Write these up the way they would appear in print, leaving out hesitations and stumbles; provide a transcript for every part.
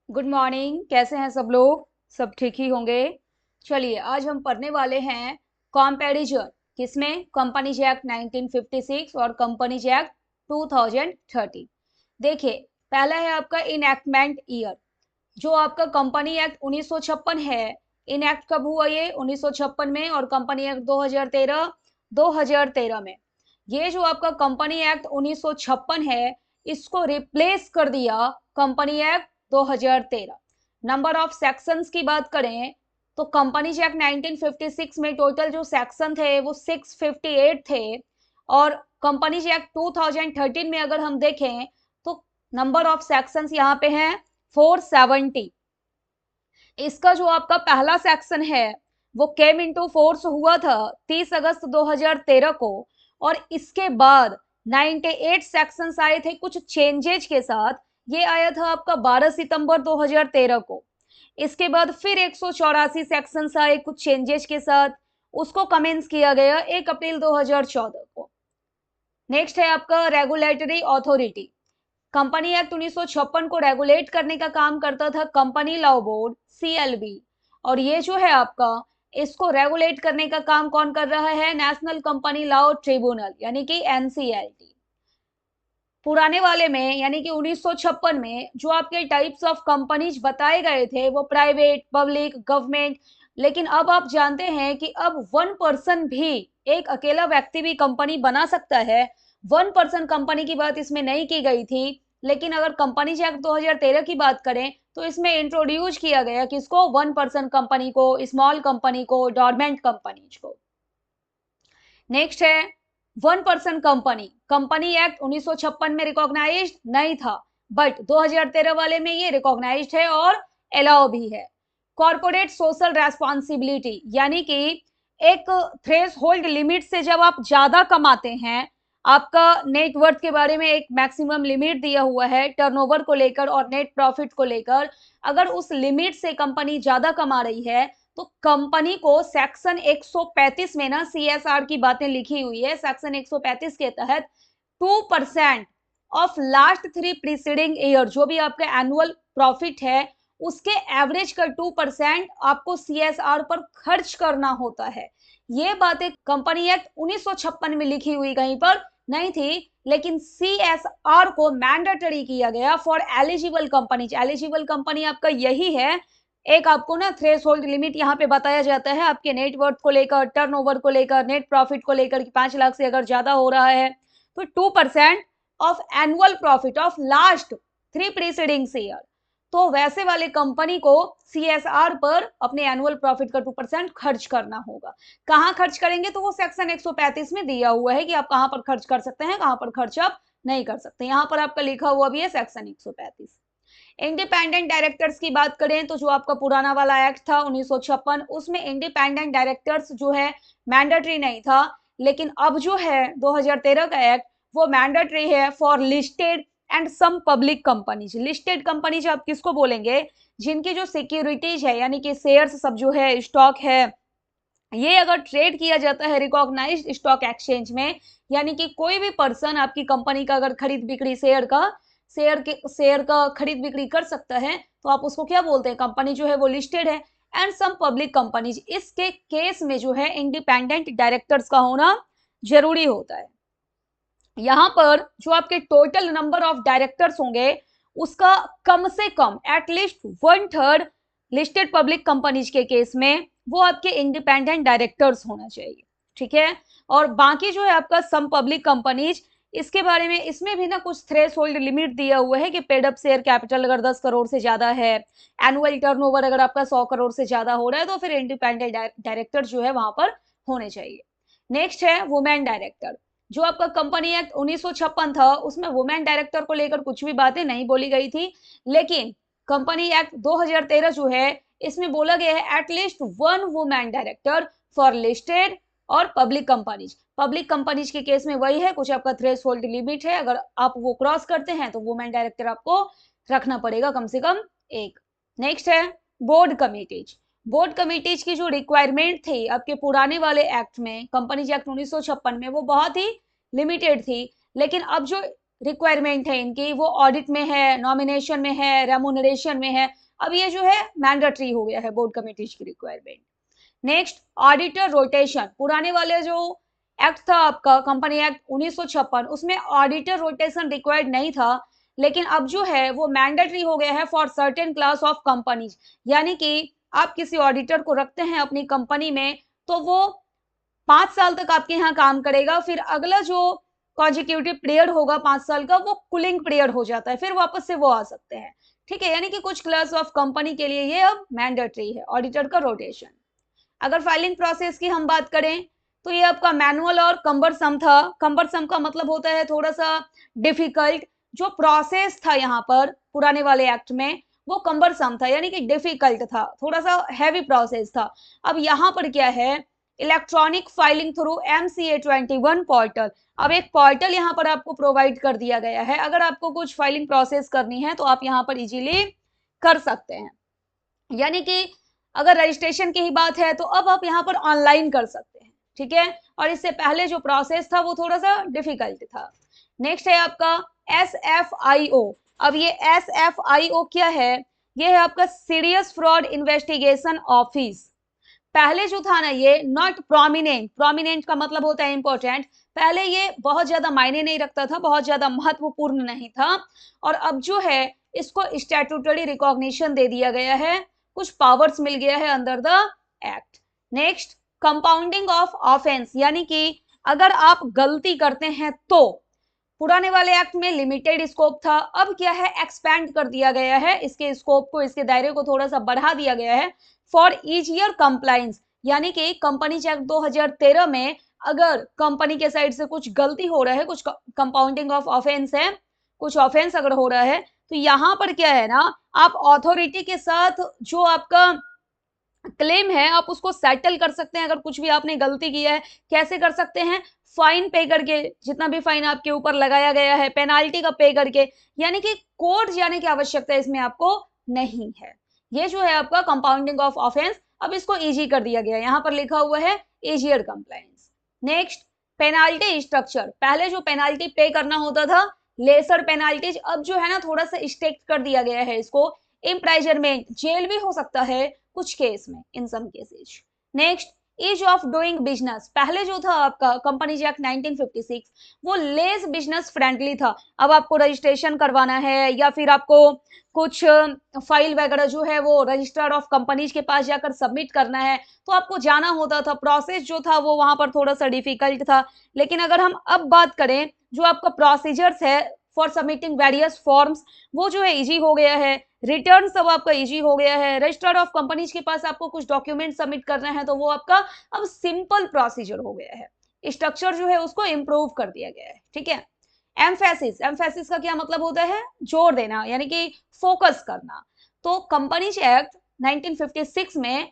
Good morning. कैसे हैं सब लोग? सब ठीक ही होंगे। चलिए आज हम पढ़ने वाले हैं कंपैरिजन। किसमें? कंपनीज एक्ट 1956 और कंपनीज एक्ट 2013। देखिए, पहला है आपका इनएक्टमेंट ईयर। जो आपका कंपनी एक्ट 1956 है, इनएक्ट कब हुआ? ये 1956 में। और कंपनी एक्ट 2013 में। ये जो आपका कंपनी एक्ट 1956 है, इसको रिप्लेस कर दिया company act 2013। Number of sections की बात करें तो कंपनीज एक्ट 1956 में टोटल जो सेक्शन थे वो 658 थे। और कंपनीज एक्ट 2013 में अगर हम देखें तो नंबर ऑफ सेक्शंस यहाँ पे हैं 470। इसका जो आपका पहला सेक्शन है वो केम इनटू फोर्स हुआ था 30 अगस्त 2013 को। और इसके बाद 98 सेक्शंस आए थे कुछ चेंजेज के साथ। ये आया था आपका 12 सितंबर 2013 को। इसके बाद फिर 184 सेक्शंस आए कुछ चेंजेस के साथ। उसको कमेंस किया गया 1 अप्रैल 2014 को। नेक्स्ट है आपका रेगुलेटरी अथॉरिटी। कंपनी एक्ट 1956 को रेगुलेट करने का काम करता था कंपनी लॉ बोर्ड, सीएलबी। और ये जो है आपका, इसको रेगुलेट करने का काम कौन कर रहा है? नेशनल कंपनी लॉ ट्रिब्यूनल यानी कि एनसीएलटी। पुराने वाले में यानी कि 1956 में जो आपके टाइप्स ऑफ कंपनीज बताए गए थे वो प्राइवेट, पब्लिक, गवर्नमेंट। लेकिन अब आप जानते हैं कि अब 1% भी, एक अकेला व्यक्ति भी कंपनी बना सकता है। 1% कंपनी की बात इसमें नहीं की गई थी। लेकिन अगर कंपनीज एक्ट 2013 की बात करें तो इसमें इंट्रोड्यूस किया गया किसको? 1% कंपनी को, स्मॉल कंपनी को, डॉर्मेंट कंपनीज को। नेक्स्ट है 1% कंपनी। कंपनी एक्ट 1956 में रिकॉग्नाइज्ड नहीं था, बट 2013 वाले में ये रिकॉग्नाइज्ड है और अलाउ भी है। कॉर्पोरेट सोशल रेस्पॉन्सिबिलिटी यानी कि एक थ्रेश होल्ड लिमिट से जब आप ज्यादा कमाते हैं, आपका नेट वर्थ के बारे में एक मैक्सिमम लिमिट दिया हुआ है टर्नओवर को लेकर और नेट प्रॉफिट को लेकर। अगर उस लिमिट से कंपनी ज्यादा कमा रही है तो कंपनी को सेक्शन 135 में ना सीएसआर की बातें लिखी हुई है। सेक्शन 135 के तहत 2% ऑफ लास्ट 3 प्रीसीडिंग ईयर, जो भी आपका एनुअल प्रॉफिट है उसके एवरेज का 2% आपको सीएसआर पर खर्च करना होता है। ये बातें कंपनी एक्ट 1956 में लिखी हुई कहीं पर नहीं थी। लेकिन सीएसआर को मैंडेटरी किया गया for eligible company. Eligible company आपका यही है। एक आपको ना थ्रेश होल्ड लिमिट यहाँ पे बताया जाता है आपके नेट वर्थ को लेकर, टर्नओवर को लेकर, नेट प्रॉफिट को लेकर कि 5 लाख से अगर ज्यादा हो रहा है तो 2% of annual profit of last 3 preceding year. तो वैसे वाले कंपनी को सीएसआर पर अपने एनुअल प्रॉफिट का 2% खर्च करना होगा। कहाँ खर्च करेंगे? तो वो सेक्शन 135 में दिया हुआ है कि आप कहाँ पर खर्च कर सकते हैं, कहाँ पर खर्च आप नहीं कर सकते। यहाँ पर आपका लिखा हुआ भी है सेक्शन 135। इंडिपेंडेंट डायरेक्टर्स की बात करें तो जो आपका पुराना वाला एक्ट था 1956, उसमें इंडिपेंडेंट डायरेक्टर्स जो है मैंडेटरी नहीं था। लेकिन अब जो है 2013 का एक्ट, वो मैंडेटरी है for listed and some public companies. Listed companies आप किसको बोलेंगे? जिनकी जो सिक्योरिटीज है यानी कि शेयर्स सब जो है, स्टॉक है, ये अगर ट्रेड किया जाता है रिकॉग्नाइज्ड स्टॉक एक्सचेंज में, यानी कि कोई भी पर्सन आपकी कंपनी का अगर खरीद बिक्री शेयर का खरीद बिक्री कर सकता है, तो आप उसको क्या बोलते हैं? कंपनी जो है वो लिस्टेड है। एंड सम पब्लिक कंपनीज, इसके केस में जो है इंडिपेंडेंट डायरेक्टर्स का होना जरूरी होता है। यहां पर जो आपके टोटल नंबर ऑफ डायरेक्टर्स होंगे उसका कम से कम एटलीस्ट 1/3 लिस्टेड पब्लिक कंपनीज के केस में वो आपके इंडिपेंडेंट डायरेक्टर्स होना चाहिए। ठीक है। और बाकी जो है आपका सम पब्लिक कंपनीज, इसके बारे में इसमें भी ना कुछ थ्रेश होल्ड लिमिट दिया हुआ है कि पेड अप शेयर कैपिटल अगर 10 करोड़ से ज्यादा है, एनुअल टर्नओवर अगर आपका 100 करोड़ से ज्यादा हो रहा है, तो फिर इंडिपेंडेंट डायरेक्टर जो है वहां पर होने चाहिए। नेक्स्ट है वुमेन डायरेक्टर। जो आपका कंपनी एक्ट 1956 था उसमें वुमेन डायरेक्टर को लेकर कुछ भी बातें नहीं बोली गई थी। लेकिन कंपनी एक्ट 2013 जो है, इसमें बोला गया है at least 1 women director for listed और पब्लिक कंपनीज। पब्लिक कंपनीज के केस में वही है, कुछ आपका थ्रेश होल्ड लिमिट है, अगर आप वो क्रॉस करते हैं तो वुमेन डायरेक्टर आपको रखना पड़ेगा कम से कम एक। नेक्स्ट है बोर्ड कमिटीज। बोर्ड कमिटीज की जो रिक्वायरमेंट थी आपके पुराने वाले एक्ट में, कंपनीज एक्ट 1956 में, वो बहुत ही लिमिटेड थी। लेकिन अब जो रिक्वायरमेंट है इनकी वो ऑडिट में है, नॉमिनेशन में है, रेम्यूनरेशन में है। अब ये जो है मैंडेटरी हो गया है बोर्ड कमिटीज की रिक्वायरमेंट। Next, auditor rotation. पुराने वाले जो एक्ट था आपका कंपनी एक्ट 1956, उसमें ऑडिटर रोटेशन रिक्वायर्ड नहीं था, लेकिन अब जो है वो मैंडेटरी हो गया है for certain class of companies. यानी कि आप किसी ऑडिटर को रखते हैं अपनी कंपनी में तो वो 5 साल तक आपके यहाँ काम करेगा, फिर अगला जो कॉन्जिक्यूटिव पीरियड होगा 5 साल का वो कूलिंग पीरियड हो जाता है, फिर वापस से वो आ सकते हैं। ठीक है, यानी कि कुछ क्लास ऑफ कंपनी के लिए ये अब मैंडेटरी है ऑडिटर का रोटेशन। अगर फाइलिंग प्रोसेस की हम बात करें तो ये आपका मैनुअल और कम्बरसम था। कम्बरसम का मतलब होता है थोड़ा सा डिफिकल्ट। जो प्रोसेस था यहाँ पर पुराने वाले एक्ट में वो कम्बरसम था, यानी कि डिफिकल्ट था, थोड़ा सा हैवी प्रोसेस था। अब यहाँ पर क्या है, electronic filing through MCA21 portal. अब एक पोर्टल यहाँ पर आपको प्रोवाइड कर दिया गया है, अगर आपको कुछ फाइलिंग प्रोसेस करनी है तो आप यहाँ पर इजीली कर सकते हैं। यानी कि अगर रजिस्ट्रेशन की ही बात है तो अब आप यहाँ पर ऑनलाइन कर सकते हैं। ठीक है, और इससे पहले जो प्रोसेस था वो थोड़ा सा डिफिकल्ट था। नेक्स्ट है आपका SFIO। अब ये SFIO क्या है, ये है आपका सीरियस फ्रॉड इन्वेस्टिगेशन ऑफिस। पहले जो था ना ये नॉट प्रोमिनेंट, प्रोमिनेंट का मतलब होता है इंपॉर्टेंट, पहले ये बहुत ज्यादा मायने नहीं रखता था, बहुत ज्यादा महत्वपूर्ण नहीं था, और अब जो है इसको स्टैट्यूटरी रिकॉग्निशन दे दिया गया है, कुछ पावर्स मिल गया है under the act. Next, compounding of offence, यानी कि अगर आप गलती करते हैं तो पुराने वाले एक्ट में लिमिटेड स्कोप था, अब क्या है एक्सपैंड कर दिया गया है, इसके स्कोप को, इसके दायरे को थोड़ा सा बढ़ा दिया गया है फॉर इजियर कंप्लायंस। यानी कि कंपनी एक्ट 2013 में अगर कंपनी के साइड से कुछ गलती हो रहा है, कुछ कंपाउंडिंग ऑफ ऑफेंस है, कुछ ऑफेंस अगर हो रहा है तो यहाँ पर क्या है ना, आप अथॉरिटी के साथ जो आपका क्लेम है आप उसको सेटल कर सकते हैं। अगर कुछ भी आपने गलती की है, कैसे कर सकते हैं, फाइन पे करके, जितना भी फाइन आपके ऊपर लगाया गया है पेनाल्टी का पे करके, यानी कि कोर्ट जाने की आवश्यकता इसमें आपको नहीं है। ये जो है आपका कंपाउंडिंग ऑफ ऑफेंस, अब इसको इजी कर दिया गया, यहाँ पर लिखा हुआ है easier compliance. Next, penalty structure. पहले जो पेनाल्टी पे करना होता था लेसर पेनाल्टीज, अब जो है ना थोड़ा सा स्ट्रिक्ट कर दिया गया है इसको, इम्प्राइजरमेंट, जेल भी हो सकता है कुछ केस में, in some cases. Next, ease of doing business. पहले जो था आपका कंपनीज एक्ट 1956 वो लेस बिजनेस फ्रेंडली था। अब आपको रजिस्ट्रेशन करवाना है या फिर आपको कुछ फाइल वगैरह जो है वो रजिस्ट्रार ऑफ कंपनीज के पास जाकर सबमिट करना है तो आपको जाना होता था, प्रोसेस जो था वो वहां पर थोड़ा सा डिफिकल्ट था। लेकिन अगर हम अब बात करें जो आपका प्रोसीजर्स है फॉर सबमिटिंग वेरियस फॉर्म्स, वो जो है इजी हो गया है। रिटर्न सब आपका इजी हो गया है। रजिस्ट्रार ऑफ कंपनीज के पास आपको कुछ डॉक्यूमेंट सबमिट करना है तो वो आपका अब सिंपल प्रोसीजर हो गया है। स्ट्रक्चर जो है उसको इंप्रूव कर दिया गया है। ठीक है, एम्फेसिस, एम्फेसिस का क्या मतलब होता है, जोर देना, यानी कि फोकस करना। तो कंपनीज एक्ट 1956 में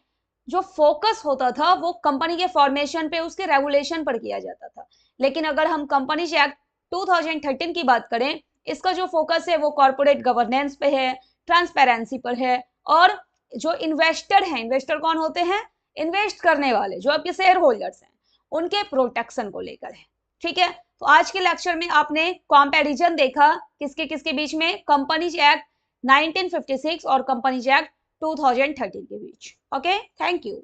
जो फोकस होता था वो कंपनी के फॉर्मेशन पे, उसके रेगुलेशन पर किया जाता था। लेकिन अगर हम कंपनीज एक्ट 2013 की बात करें, इसका जो फोकस है वो कॉर्पोरेट गवर्नेंस पे है, ट्रांसपेरेंसी पर है, और जो इन्वेस्टर हैं, इन्वेस्टर कौन होते हैं, इन्वेस्ट करने वाले जो आपके शेयर होल्डर्स हैं, उनके प्रोटेक्शन को लेकर है। ठीक है, तो आज के लेक्चर में आपने कंपैरिजन देखा किसके किसके बीच में, कंपनीज एक्ट 1956 और कंपनीज एक्ट 2013 के बीच। Okay, thank you.